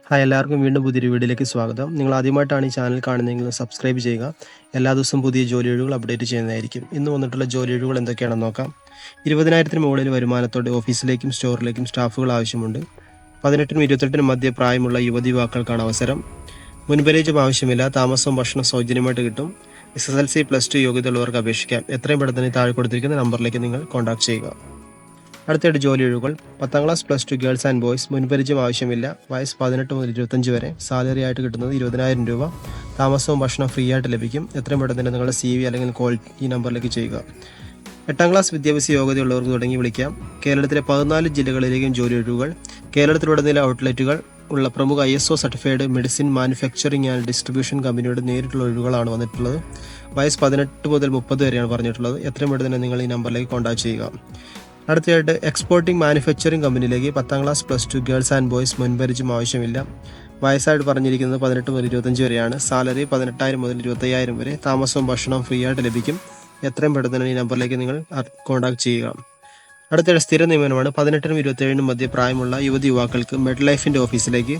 Hi, എല്ലാവർക്കും വീണ്ടും പുതിയൊരു വീഡിയോയിലേക്ക് സ്വാഗതം. നിങ്ങൾ ആദ്യമായിട്ടാണ് ഈ ചാനൽ കാണുന്നതെങ്കിൽ സബ്സ്ക്രൈബ് ചെയ്യുക. എല്ലാ ദിവസവും പുതിയ ജോലി ഒഴിവുകൾ അപ്ഡേറ്റ് ചെയ്യുന്നതായിരിക്കും. ഇന്ന് വന്നിട്ടുള്ള ജോലി ഒഴിവുകൾ എന്തൊക്കെയാണെന്ന് നോക്കാം. 20,000 മുകളിൽ വരുമാനത്തോടെ ഓഫീസിലേക്കും സ്റ്റോറിലേക്കും സ്റ്റാഫുകൾ ആവശ്യമുണ്ട്. 18-നും 28-നും മധ്യ പ്രായമുള്ള യുവതിവാക്കൾക്കാണ് അവസരം. മുൻപരിചയം ആവശ്യമില്ല. താമസവും ഭക്ഷണം സൗജന്യമായിട്ട് കിട്ടും. SSLC +2 യോഗ്യതയുള്ളവർക്ക് അപേക്ഷിക്കാം. എത്രയും പെട്ടെന്ന് താഴെ കൊടുത്തിരിക്കുന്ന നമ്പറിലേക്ക് നിങ്ങൾ കോൺടാക്ട് ചെയ്യുക. അടുത്തയായിട്ട് ജോലി ഒഴിവുകൾ. 10ാം ക്ലാസ് +2 ഗേൾസ് ആൻഡ് ബോയ്സ്. മുൻപരിചയം ആവശ്യമില്ല. വയസ്സ് 18 മുതൽ 25 വരെ. സാലറി ആയിട്ട് കിട്ടുന്നത് 20,000 രൂപ. താമസവും ഭക്ഷണം ഫ്രീ ആയിട്ട് ലഭിക്കും. എത്രയും പെട്ടെന്ന് തന്നെ നിങ്ങളുടെ CV അല്ലെങ്കിൽ കോൾ ഈ നമ്പറിലേക്ക് ചെയ്യുക. 8ാം ക്ലാസ് വിദ്യാഭ്യാസ യോഗ്യതയുള്ളവർക്ക് തുടങ്ങി വിളിക്കാം. കേരളത്തിലെ 14 ജില്ലകളിലേക്കും ജോലി ഒഴിവുകൾ. കേരളത്തിലുടനീളം ഔട്ട്ലെറ്റുകൾ ഉള്ള പ്രമുഖ ISO certified medicine manufacturing and distribution കമ്പനിയുടെ നേരിട്ടുള്ള ഒഴിവുകളാണ് വന്നിട്ടുള്ളത്. വയസ്സ് 18 മുതൽ 30 വരെയാണ് പറഞ്ഞിട്ടുള്ളത്. എത്രയും പെട്ടെന്ന് തന്നെ നിങ്ങൾ ഈ നമ്പറിലേക്ക് കോൺടാക്ട് ചെയ്യുക. അടുത്തയായിട്ട് എക്സ്പോർട്ടിംഗ് മാനുഫാക്ചറിംഗ് കമ്പനിയിലേക്ക് 10ാം ക്ലാസ് +2 ഗേൾസ് ആൻഡ് ബോയ്സ്. മുൻപരിചയം ആവശ്യമില്ല. വയസ്സായിട്ട് പറഞ്ഞിരിക്കുന്നത് 18 മുതൽ 25 വരെയാണ്. സാലറി 18,000 മുതൽ 25,000 വരെ. താമസവും ഭക്ഷണവും ഫ്രീ ആയിട്ട് ലഭിക്കും. എത്രയും പെട്ടെന്ന് ഈ നമ്പറിലേക്ക് നിങ്ങൾ കോൺടാക്ട് ചെയ്യുക. അടുത്തയായിട്ട് സ്ഥിര നിയമനമാണ്. 18-നും 27-നും മധ്യ പ്രായമുള്ള യുവാക്കൾക്ക് മെഡ്ലൈഫിൻ്റെ ഓഫീസിലേക്ക്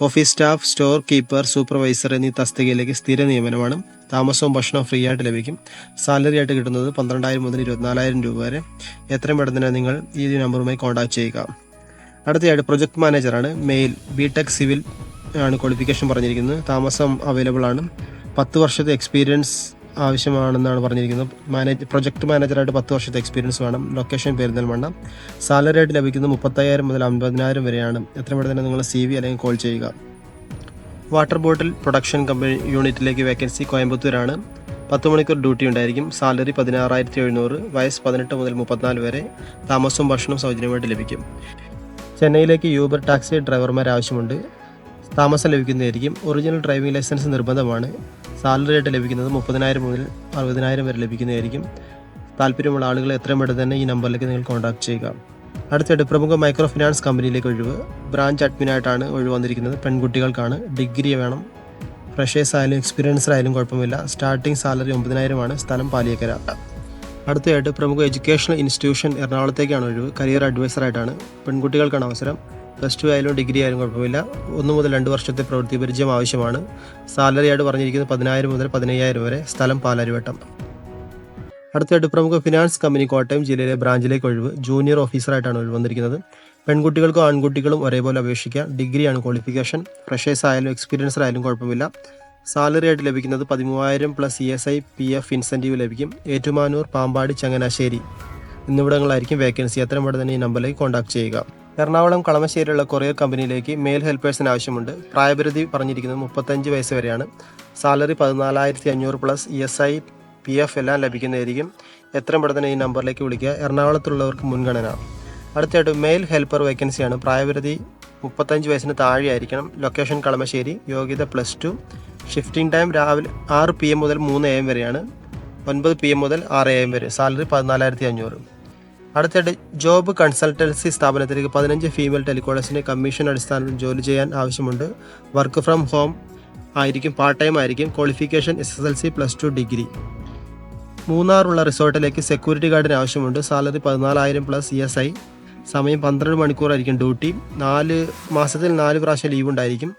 office staff, store keeper, supervisor എന്നീ തസ്തികയിലേക്ക് സ്ഥിര നിയമനമാണ്. താമസവും ഭക്ഷണവും ഫ്രീ ആയിട്ട് ലഭിക്കും. സാലറി ആയിട്ട് കിട്ടുന്നത് 12,000 മുതൽ 24,000 രൂപ വരെ. എത്രയും പെട്ടെന്ന് നിങ്ങൾ ഈ നമ്പറുമായി കോൺടാക്ട് ചെയ്യുക. അടുത്തയായിട്ട് പ്രൊജക്ട് മാനേജറാണ്. മെയിൽ, BTech സിവിൽ ആണ് ക്വാളിഫിക്കേഷൻ പറഞ്ഞിരിക്കുന്നത്. താമസം അവൈലബിൾ ആണ്. 10 വർഷത്തെ എക്സ്പീരിയൻസ് ആവശ്യമാണെന്നാണ് പറഞ്ഞിരിക്കുന്നത്. പ്രൊജക്ട് മാനേജറായിട്ട് 10 വർഷത്തെ എക്സ്പീരിയൻസ് വേണം. ലൊക്കേഷൻ പെരിന്തൽമണ്ണ. സാലറി ആയിട്ട് ലഭിക്കുന്നത് 30,000 മുതൽ 50,000 വരെയാണ്. എത്രയും പെട്ടെന്ന് നിങ്ങൾ CV അല്ലെങ്കിൽ കോൾ ചെയ്യുക. വാട്ടർ ബോട്ടിൽ പ്രൊഡക്ഷൻ കമ്പനി യൂണിറ്റിലേക്ക് വേക്കൻസി കോയമ്പത്തൂരാണ്. 10 മണിക്കൂർ ഡ്യൂട്ടി ഉണ്ടായിരിക്കും. സാലറി 16,700. വയസ്സ് 18 മുതൽ 34 വരെ. താമസവും ഭക്ഷണവും സൗജന്യമായിട്ട് ലഭിക്കും. ചെന്നൈയിലേക്ക് യൂബർ ടാക്സി ഡ്രൈവർമാർ ആവശ്യമുണ്ട്. താമസം ലഭിക്കുന്നതായിരിക്കും. ഒറിജിനൽ ഡ്രൈവിംഗ് ലൈസൻസ് നിർബന്ധമാണ്. സാലറി ആയിട്ട് ലഭിക്കുന്നത് 30,000 മുതൽ 60,000 വരെ ലഭിക്കുന്നതായിരിക്കും. താല്പര്യമുള്ള ആളുകൾ എത്രയും പെട്ടെന്ന് തന്നെ ഈ നമ്പറിലേക്ക് നിങ്ങൾ കോൺടാക്ട് ചെയ്യുക. അടുത്തതായിട്ട് പ്രമുഖ മൈക്രോ ഫിനാൻസ് കമ്പനിയിലേക്ക് ഒഴിവ്. ബ്രാഞ്ച് അഡ്മിനായിട്ടാണ് ഒഴിവ് വന്നിരിക്കുന്നത്. പെൺകുട്ടികൾക്കാണ്. ഡിഗ്രി വേണം. ഫ്രഷേഴ്സ് ആയാലും എക്സ്പീരിയൻസർ ആയാലും കുഴപ്പമില്ല. സ്റ്റാർട്ടിംഗ് സാലറി 9,000 ആണ്. സ്ഥലം പാലിയേക്കര. അടുത്തതായിട്ട് പ്രമുഖ എഡ്യൂക്കേഷണൽ ഇൻസ്റ്റിറ്റ്യൂഷൻ എറണാകുളത്തേക്കാണ് ഒഴിവ്. കരിയർ അഡ്വൈസറായിട്ടാണ്. പെൺകുട്ടികൾക്കാണ് അവസരം. +2 ആയാലും ഡിഗ്രി ആയാലും കുഴപ്പമില്ല. 1 മുതൽ 2 വർഷത്തെ പ്രവൃത്തി പരിചയം ആവശ്യമാണ്. സാലറി ആയിട്ട് പറഞ്ഞിരിക്കുന്നത് 10,000 മുതൽ 15,000 വരെ. സ്ഥലം പാലാരിവട്ടം. അടുത്തതായിട്ട് പ്രമുഖ ഫിനാൻസ് കമ്പനി കോട്ടയം ജില്ലയിലെ ബ്രാഞ്ചിലേക്ക് ഒഴിവ്. ജൂനിയർ ഓഫീസറായിട്ടാണ് ഒഴിവ് വന്നിരിക്കുന്നത്. പെൺകുട്ടികൾക്കും ആൺകുട്ടികളും ഒരേപോലെ അപേക്ഷിക്കാം. ഡിഗ്രിയാണ് ക്വാളിഫിക്കേഷൻ. ഫ്രഷേഴ്സ് ആയാലും എക്സ്പീരിയൻസർ ആയാലും കുഴപ്പമില്ല. സാലറി ആയിട്ട് ലഭിക്കുന്നത് 13,000 + ESI PF ഇൻസെൻറ്റീവ് ലഭിക്കും. ഏറ്റുമാനൂർ, പാമ്പാടി, ചങ്ങനാശ്ശേരി എന്നിവിടങ്ങളിലായിരിക്കും വേക്കൻസി. എത്രയും പെട്ടെന്ന് തന്നെ ഈ നമ്പറിലേക്ക് കോൺടാക്ട് ചെയ്യുക. എറണാകുളം കളമശ്ശേരിയുള്ള കൊറിയർ കമ്പനിയിലേക്ക് മെയിൽ ഹെൽപ്പേഴ്സിന് ആവശ്യമുണ്ട്. പ്രായപരിധി പറഞ്ഞിരിക്കുന്നത് 35 വയസ്സ് വരെയാണ്. സാലറി 14,500 + ESI PF എല്ലാം ലഭിക്കുന്നതായിരിക്കും. എത്രയും പെട്ടെന്ന് ഈ നമ്പറിലേക്ക് വിളിക്കുക. എറണാകുളത്തുള്ളവർക്ക് മുൻഗണന. അടുത്തായിട്ട് മെയിൽ ഹെൽപ്പർ വേക്കൻസിയാണ്. പ്രായപരിധി 35 വയസ്സിന് താഴെയായിരിക്കണം. ലൊക്കേഷൻ കളമശ്ശേരി. യോഗ്യത +2. ഷിഫ്റ്റിംഗ് ടൈം രാവിലെ 6 PM മുതൽ 3 AM വരെയാണ്. 9 PM മുതൽ 6 AM വരെ. സാലറി 14,500. അടുത്തിടെ ജോബ് കൺസൾട്ടൻസി സ്ഥാപനത്തിലേക്ക് 15 ഫീമെയിൽ ടെലികോളേഴ്സിന് കമ്മീഷൻ അടിസ്ഥാനത്തിൽ ജോലി ചെയ്യാൻ ആവശ്യമുണ്ട്. വർക്ക് ഫ്രം ഹോം ആയിരിക്കും. പാർട്ട് ടൈം ആയിരിക്കും. Qualification SSLC +2 degree. മൂന്നാറുള്ള റിസോർട്ടിലേക്ക് സെക്യൂരിറ്റി ഗാർഡിന് ആവശ്യമുണ്ട്. Salary 14,000 + ESI. സമയം 12 മണിക്കൂറായിരിക്കും ഡ്യൂട്ടി. 4 മാസത്തിൽ 4 പ്രാവശ്യം ലീവ് ഉണ്ടായിരിക്കും.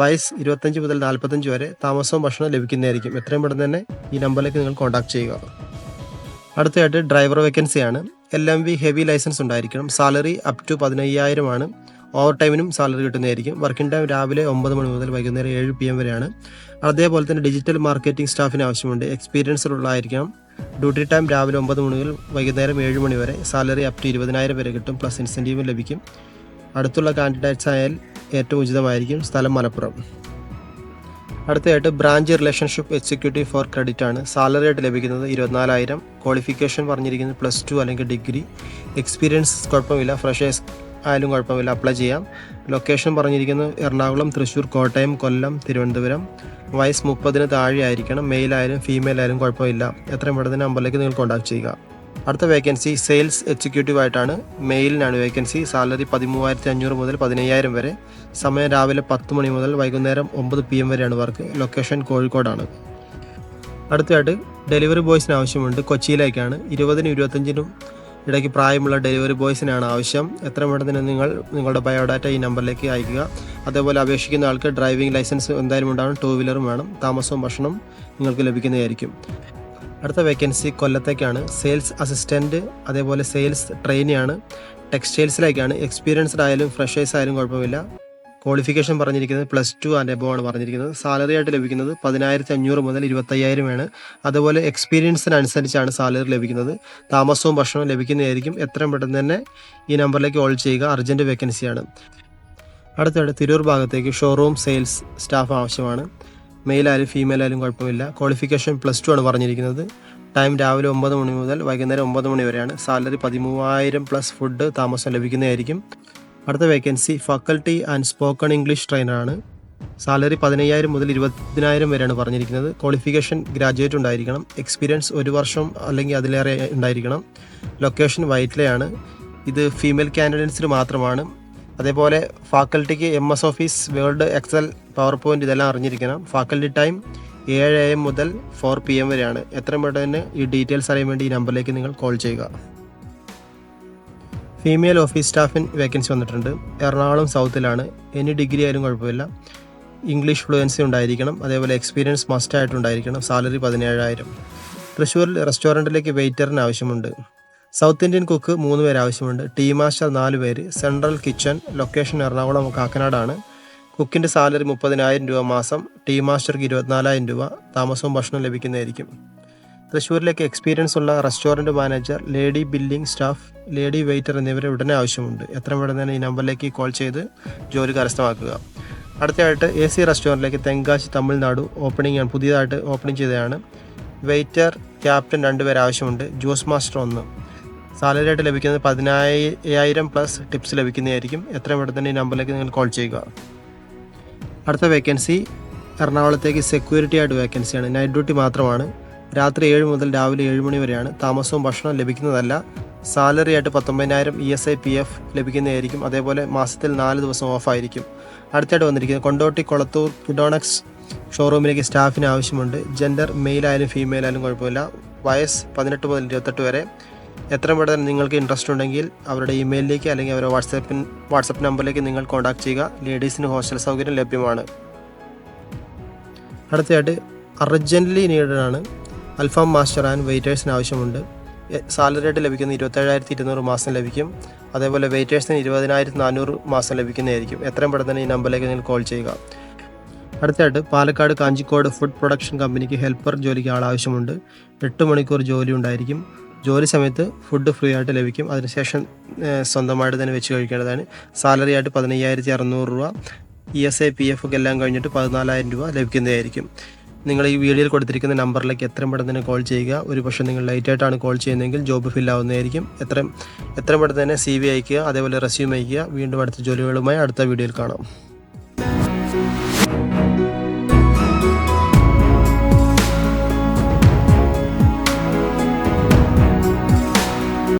വയസ്സ് 25 മുതൽ 45 വരെ. താമസവും ഭക്ഷണവും ലഭിക്കുന്നതായിരിക്കും. എത്രയും പെട്ടെന്ന് തന്നെ ഈ നമ്പറിലേക്ക് നിങ്ങൾ കോൺടാക്ട് ചെയ്യുക. അടുത്തതായിട്ട് ഡ്രൈവർ വേക്കൻസിയാണ്. LMV ഹെവി ലൈസൻസ് ഉണ്ടായിരിക്കണം. സാലറി അപ് ടു 15,000 ആണ്. ഓവർ ടൈമിനും സാലറി കിട്ടുന്നതായിരിക്കും. വർക്കിംഗ് ടൈം രാവിലെ 9 മണി മുതൽ വൈകുന്നേരം 7 PM വരെയാണ്. അതേപോലെ തന്നെ ഡിജിറ്റൽ മാർക്കറ്റിംഗ് സ്റ്റാഫിന് ആവശ്യമുണ്ട്. എക്സ്പീരിയൻസ് ഉള്ളതായിരിക്കണം. ഡ്യൂട്ടി ടൈം രാവിലെ 9 മണി മുതൽ വൈകുന്നേരം 7 മണി വരെ. സാലറി അപ് ടു 20,000 വരെ കിട്ടും. + ഇൻസെൻറ്റീവും ലഭിക്കും. അടുത്തുള്ള കാൻഡിഡേറ്റ്സ് ആയാൽ ഏറ്റവും ഉചിതമായിരിക്കും. സ്ഥലം മലപ്പുറം. അടുത്തതായിട്ട് branch relationship executive for credit ആണ്. സാലറി ആയിട്ട് ലഭിക്കുന്നത് 24,000. ക്വാളിഫിക്കേഷൻ പറഞ്ഞിരിക്കുന്നത് +2 അല്ലെങ്കിൽ ഡിഗ്രി. എക്സ്പീരിയൻസ് കുഴപ്പമില്ല. ഫ്രഷേഴ്സ് ആയാലും കുഴപ്പമില്ല. അപ്ലൈ ചെയ്യാം. ലൊക്കേഷൻ പറഞ്ഞിരിക്കുന്നത് എറണാകുളം, തൃശ്ശൂർ, കോട്ടയം, കൊല്ലം, തിരുവനന്തപുരം. വയസ്സ് 30-ന് താഴെ ആയിരിക്കണം. മെയിൽ ആയാലും ഫീമെയിൽ ആയാലും കുഴപ്പമില്ല. എത്രയും പെട്ടെന്ന് നമ്പറിലേക്ക് നിങ്ങൾ കോൺടാക്ട് ചെയ്യുക. അടുത്ത വേക്കൻസി സെയിൽസ് എക്സിക്യൂട്ടീവ് ആയിട്ടാണ്. മെയിലിനാണ് വേക്കൻസി. സാലറി 13,500 മുതൽ 15,000 വരെ. സമയം രാവിലെ 10 മണി മുതൽ വൈകുന്നേരം 9 PM വരെയാണ് വർക്ക്. ലൊക്കേഷൻ കോഴിക്കോടാണ്. അടുത്തതായിട്ട് ഡെലിവറി ബോയ്സിന് ആവശ്യമുണ്ട്. കൊച്ചിയിലേക്കാണ്. 20-നും 25-നും ഇടയ്ക്ക് പ്രായമുള്ള ഡെലിവറി ബോയ്സിനാണ് ആവശ്യം. എത്രയും പെട്ടെന്ന് നിങ്ങൾ നിങ്ങളുടെ ബയോഡാറ്റ ഈ നമ്പറിലേക്ക് അയക്കുക. അതേപോലെ അപേക്ഷിക്കുന്ന ആൾക്ക് ഡ്രൈവിംഗ് ലൈസൻസ് എന്തായാലും ഉണ്ടാവണം, 2 വീലറും വേണം. താമസവും ഭക്ഷണം നിങ്ങൾക്ക് ലഭിക്കുന്നതായിരിക്കും. അടുത്ത വേക്കൻസി കൊല്ലത്തേക്കാണ്. സെയിൽസ് അസിസ്റ്റൻറ്റ്, അതേപോലെ സെയിൽസ് ട്രെയിനിയാണ്. ടെക്സ്റ്റൈൽസിലേക്കാണ്. എക്സ്പീരിയൻസ്ഡ് ആയാലും ഫ്രഷേഴ്സ് ആയാലും കുഴപ്പമില്ല. ക്വാളിഫിക്കേഷൻ പറഞ്ഞിരിക്കുന്നത് +2 ആൻഡ് എബോവ് ആണ് പറഞ്ഞിരിക്കുന്നത്. സാലറി ആയിട്ട് ലഭിക്കുന്നത് 10,500 മുതൽ 25,000 ആണ്. അതുപോലെ എക്സ്പീരിയൻസിനനുസരിച്ചാണ് സാലറി ലഭിക്കുന്നത്. താമസവും ഭക്ഷണവും ലഭിക്കുന്നതായിരിക്കും. എത്രയും പെട്ടെന്ന് തന്നെ ഈ നമ്പറിലേക്ക് കോൾ ചെയ്യുക. അർജൻറ്റ് വേക്കൻസിയാണ്. അടുത്തത് തിരൂർ ഭാഗത്തേക്ക് ഷോറൂം സെയിൽസ് സ്റ്റാഫ് ആവശ്യമാണ്. മെയിലായാലും ഫീമെയിലായാലും കുഴപ്പമില്ല. ക്വാളിഫിക്കേഷൻ +2 ആണ് പറഞ്ഞിരിക്കുന്നത്. ടൈം രാവിലെ 9 മണി മുതൽ വൈകുന്നേരം 9 മണി വരെയാണ്. സാലറി 13,000 പ്ലസ് ഫുഡ് താമസം ലഭിക്കുന്നതായിരിക്കും. അടുത്ത vacancy faculty and spoken English ട്രെയിനറാണ്. സാലറി 15,000 മുതൽ 20,000 വരെയാണ് പറഞ്ഞിരിക്കുന്നത്. ക്വാളിഫിക്കേഷൻ ഗ്രാജുവേറ്റ് ഉണ്ടായിരിക്കണം. എക്സ്പീരിയൻസ് 1 വർഷം അല്ലെങ്കിൽ അതിലേറെ ഉണ്ടായിരിക്കണം. ലൊക്കേഷൻ വൈറ്റ്ലയാണ്. ഇത് ഫീമെയിൽ കാൻഡിഡേറ്റ്സിന് മാത്രമാണ്. അതേപോലെ ഫാക്കൽറ്റിക്ക് MS office, word, Excel, PowerPoint ഇതെല്ലാം അറിഞ്ഞിരിക്കണം. ഫാക്കൽറ്റി ടൈം 7 AM മുതൽ 4 PM വരെയാണ്. എത്രയും പെട്ടെന്ന് ഈ ഡീറ്റെയിൽസ് അറിയാൻ വേണ്ടി ഈ നമ്പറിലേക്ക് നിങ്ങൾ കോൾ ചെയ്യുക. ഫീമെയിൽ ഓഫീസ് സ്റ്റാഫിന് വേക്കൻസി വന്നിട്ടുണ്ട്. എറണാകുളം സൗത്തിലാണ്. എനി ഡിഗ്രി ആയാലും കുഴപ്പമില്ല. ഇംഗ്ലീഷ് ഫ്ലുവൻസി ഉണ്ടായിരിക്കണം. അതേപോലെ എക്സ്പീരിയൻസ് മസ്റ്റ് ആയിട്ടുണ്ടായിരിക്കണം. സാലറി 17,000. തൃശ്ശൂരിൽ റെസ്റ്റോറൻറ്റിലേക്ക് വെയിറ്ററിന് ആവശ്യമുണ്ട്. സൗത്ത് ഇന്ത്യൻ കുക്ക് 3 പേര് ആവശ്യമുണ്ട്. ടീ മാസ്റ്റർ 4 പേര്. Central kitchen. ലൊക്കേഷൻ എറണാകുളം കാക്കനാടാണ്. കുക്കിൻ്റെ സാലറി 30,000 രൂപ മാസം. ടീ മാസ്റ്റർക്ക് 24,000 രൂപ. താമസവും ഭക്ഷണം ലഭിക്കുന്നതായിരിക്കും. തൃശ്ശൂരിലേക്ക് എക്സ്പീരിയൻസ് ഉള്ള restaurant manager, lady billing staff, lady waiter എന്നിവരെ ഉടനെ ആവശ്യമുണ്ട്. എത്രയും പെട്ടെന്ന് തന്നെ ഈ നമ്പറിലേക്ക് കോൾ ചെയ്ത് ജോലി കരസ്ഥമാക്കുക. അടുത്തതായിട്ട് AC റെസ്റ്റോറൻറ്റിലേക്ക് തെങ്കാശി, തമിഴ്നാട് ഓപ്പണിംഗ് ആണ്. പുതിയതായിട്ട് ഓപ്പണിംഗ് ചെയ്തതാണ്. വെയിറ്റർ, ക്യാപ്റ്റൻ 2 പേര് ആവശ്യമുണ്ട്. Juice master 1. സാലറി ആയിട്ട് ലഭിക്കുന്നത് 15,000 പ്ലസ് ടിപ്സ് ലഭിക്കുന്നതായിരിക്കും. എത്രയും പെട്ടെന്ന് തന്നെ ഈ നമ്പറിലേക്ക് നിങ്ങൾ കോൾ ചെയ്യുക. അടുത്ത വേക്കൻസി എറണാകുളത്തേക്ക് സെക്യൂരിറ്റി ആയിട്ട് വേക്കൻസിയാണ്. നൈറ്റ് ഡ്യൂട്ടി മാത്രമാണ്. രാത്രി 7 മുതൽ രാവിലെ 7 മണി വരെയാണ്. താമസവും ഭക്ഷണവും ലഭിക്കുന്നതല്ല. സാലറി ആയിട്ട് 19,000 ESI PF ലഭിക്കുന്നതായിരിക്കും. അതേപോലെ മാസത്തിൽ 4 ദിവസം ഓഫായിരിക്കും. അടുത്തായിട്ട് വന്നിരിക്കുന്നത് കൊണ്ടോട്ടി കൊളത്തൂർ കിഡോണക്സ് ഷോറൂമിലേക്ക് സ്റ്റാഫിന് ആവശ്യമുണ്ട്. ജെൻഡർ മെയിൽ ആയാലും ഫീമെയിൽ ആയാലും കുഴപ്പമില്ല. വയസ്സ് 18 മുതൽ 28 വരെ. എത്രയും പെട്ടെന്ന് നിങ്ങൾക്ക് ഇൻട്രസ്റ്റ് ഉണ്ടെങ്കിൽ അവരുടെ ഇമെയിലിലേക്ക് അല്ലെങ്കിൽ അവരുടെ വാട്സപ്പ് നമ്പറിലേക്ക് നിങ്ങൾ കോൺടാക്ട് ചെയ്യുക. ലേഡീസിന് ഹോസ്റ്റൽ സൗകര്യം ലഭ്യമാണ്. അടുത്തതായിട്ട് അർജൻ്റ്ലി നീഡഡ് ആണ്. അൽഫാം മാസ്റ്റർ ആൻഡ് വെയിറ്റേഴ്സിന് ആവശ്യമുണ്ട്. സാലറി ആയിട്ട് ലഭിക്കുന്ന 27,200 മാസം ലഭിക്കും. അതേപോലെ വെയിറ്റേഴ്സിന് 20,400 മാസം ലഭിക്കുന്നതായിരിക്കും. എത്രയും പെട്ടെന്ന് ഈ നമ്പറിലേക്ക് നിങ്ങൾ കോൾ ചെയ്യുക. അടുത്തായിട്ട് പാലക്കാട് കാഞ്ചിക്കോട് ഫുഡ് പ്രൊഡക്ഷൻ കമ്പനിക്ക് ഹെൽപ്പർ ജോലിക്ക് ആവശ്യമുണ്ട്. 8 മണിക്കൂർ ജോലി ഉണ്ടായിരിക്കും. ജോലി സമയത്ത് ഫുഡ് ഫ്രീ ആയിട്ട് ലഭിക്കും. അതിനുശേഷം സ്വന്തമായിട്ട് തന്നെ വെച്ച് കഴിക്കേണ്ടതാണ്. സാലറി ആയിട്ട് 15,600 രൂപ. ESI PF ഒക്കെ എല്ലാം കഴിഞ്ഞിട്ട് 14,000 രൂപ ലഭിക്കുന്നതായിരിക്കും. നിങ്ങൾ ഈ വീഡിയോയിൽ കൊടുത്തിരിക്കുന്ന നമ്പറിലേക്ക് എത്രയും പെട്ടെന്ന് തന്നെ കോൾ ചെയ്യുക. ഒരു പക്ഷേ നിങ്ങൾ ലേറ്റായിട്ടാണ് കോൾ ചെയ്യുന്നതെങ്കിൽ ജോബ് ഫില്ലാവുന്നതായിരിക്കും. എത്രയും പെട്ടെന്ന് തന്നെ CV അയക്കുക. അതേപോലെ റെസ്യൂം അയക്കുക. വീണ്ടും അടുത്ത ജോലികളുമായി അടുത്ത വീഡിയോയിൽ കാണാം.